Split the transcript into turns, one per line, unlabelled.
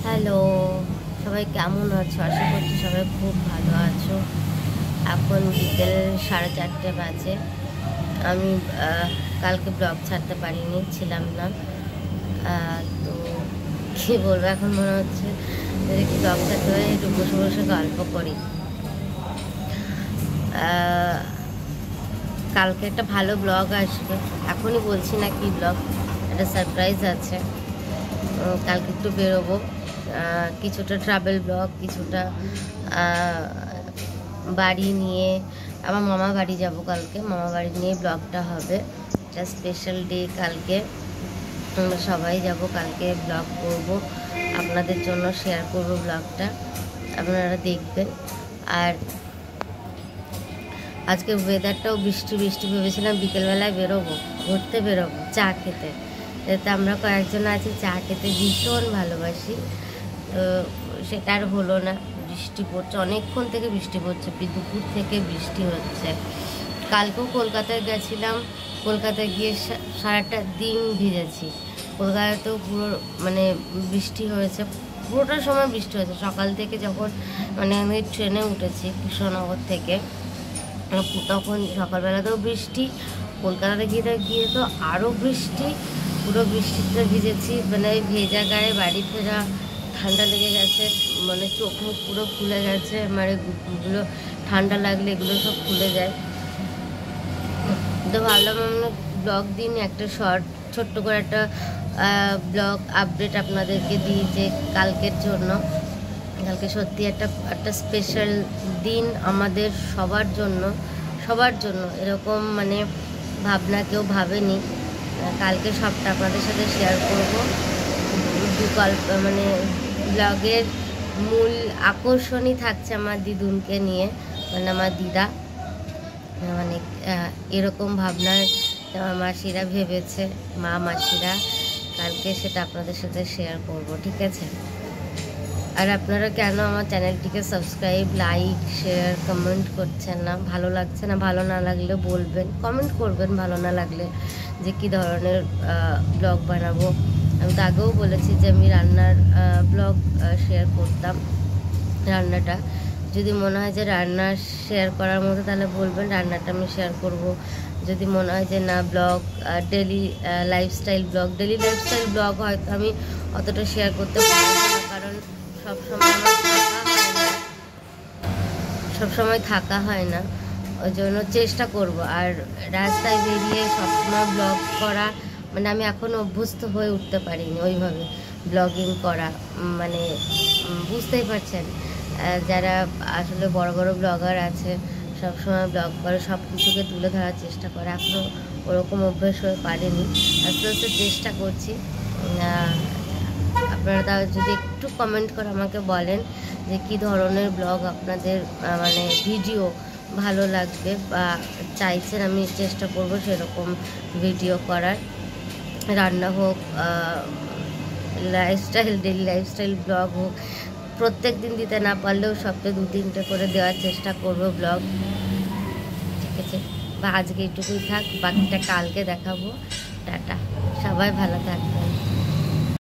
Hello, সবাই কেমন আছো? আশা করছি সবাই খুব ভালো আছো। এখন বিকেল 4:30 বাজে। আমি কালকে ব্লগ ছাড়তে পারিনি, ছিলাম না। তো কী বলবো, এখন মনে হচ্ছে যদি ব্লগ ছাড়তে পারি একটু বসে বসে গল্প করি। কালকে একটা ভালো ব্লগ আসবে, এখনই বলছি না কি ব্লগ, একটা সারপ্রাইজ আছে। কালকে একটু বেরোবো, কিছুটা ট্রাভেল ব্লগ, কিছুটা বাড়ি নিয়ে। আমার মামা বাড়ি যাব কালকে, মামা বাড়ি নিয়ে ব্লগটা হবে। একটা স্পেশাল ডে কালকে, আমরা সবাই যাব কালকে, ব্লগ করব, আপনাদের জন্য শেয়ার করব ব্লগটা, আপনারা দেখবেন। আর আজকে ওয়েদারটাও বৃষ্টি বৃষ্টি, ভেবেছিলাম বিকেলবেলায় বেরোবো, ঘুরতে বেরোবো, চা খেতে। এতে আমরা কয়েকজন আছি চা খেতে ভীষণ ভালোবাসি, তো সেটা আর হলো না। বৃষ্টি পড়ছে, অনেকক্ষণ থেকে বৃষ্টি পড়ছে, দুপুর থেকে বৃষ্টি হচ্ছে। কালকেও কলকাতায় গেছিলাম, কলকাতায় গিয়ে সারাটা দিন ভিজেছি। কলকাতাতেও পুরো মানে বৃষ্টি হয়েছে, পুরোটা সময় বৃষ্টি হয়েছে। সকাল থেকে যখন মানে আমি ট্রেনে উঠেছি কৃষ্ণনগর থেকে, তখন সকালবেলাতেও বৃষ্টি, কলকাতাতে গিয়ে তো আরও বৃষ্টি, পুরো বৃষ্টিতে ভিজেছি। মানে ভেজা গায়ে বাড়ি ফেরা, ঠান্ডা লেগে গেছে, মানে চোখ মুখ পুরো ফুলে গেছে, মানে গুলো ঠান্ডা লাগলে এগুলো সব ফুলে যায়। তো ভাবলাম আমরা ব্লগ দিন একটা ছোট্ট করে একটা ব্লগ আপডেট আপনাদেরকে দিই, যে কালকের জন্য। কালকে সত্যি একটা স্পেশাল দিন আমাদের সবার জন্য এরকম মানে ভাবনা কেউ ভাবেনি। কালকে সবটা আপনাদের সাথে শেয়ার করব। মানে ব্লগের মূল আকর্ষণই থাকছে আমার দিদুনকে নিয়ে, মানে আমার দিদা। মানে এরকম ভাবনায় আমার মাসিরা ভেবেছে, মাসিরা। কালকে সেটা আপনাদের সাথে শেয়ার করব, ঠিক আছে? আর আপনারা কেন আমার চ্যানেলটিকে সাবস্ক্রাইব, লাইক, শেয়ার, কমেন্ট করছেন না? ভালো লাগছে না? ভালো না লাগলে বলবেন, কমেন্ট করবেন ভালো না লাগলে, যে কী ধরনের ব্লগ বানাবো। আমি তো আগেও বলেছি যে আমি রান্নার ব্লগ শেয়ার করতাম। রান্নাটা যদি মনে হয় যে রান্না শেয়ার করার মতো, তাহলে বলবেন, রান্নাটা আমি শেয়ার করব। যদি মনে হয় যে না, ব্লগ ডেলি লাইফস্টাইল ব্লগ হয়তো আমি অতটা শেয়ার করতে পারবো না, কারণ সবসময় থাকা হয় না, ওই জন্য চেষ্টা করব। আর রাস্তায় বেরিয়ে সবসময় ব্লগ করা, মানে আমি এখনও অভ্যস্ত হয়ে উঠতে পারিনি ওইভাবে ব্লগিং করা। মানে বুঝতেই পারছেন, যারা আসলে বড় বড় ব্লগার আছে, সবসময় ব্লগ করে, সব কিছুকে তুলে ধরার চেষ্টা করে, এখনও ওরকম অভ্যেস হয়ে পারেনি। আস্তে আস্তে চেষ্টা করছি। আপনারা তাও যদি একটু কমেন্ট করে আমাকে বলেন যে কী ধরনের ব্লগ আপনাদের মানে ভিডিও ভালো লাগবে বা চাইছেন, আমি চেষ্টা করব সেরকম ভিডিও করার। রান্না হোক, ডেলি লাইফস্টাইল ব্লগ হোক, প্রত্যেক দিন দিতে না পারলেও সপ্তাহে 2-3টে করে দেওয়ার চেষ্টা করব ব্লগ, ঠিক আছে? বা আজকে এইটুকুই থাক, বাকিটা কালকে দেখাবো। টাটা, সবাই ভালো থাকবে।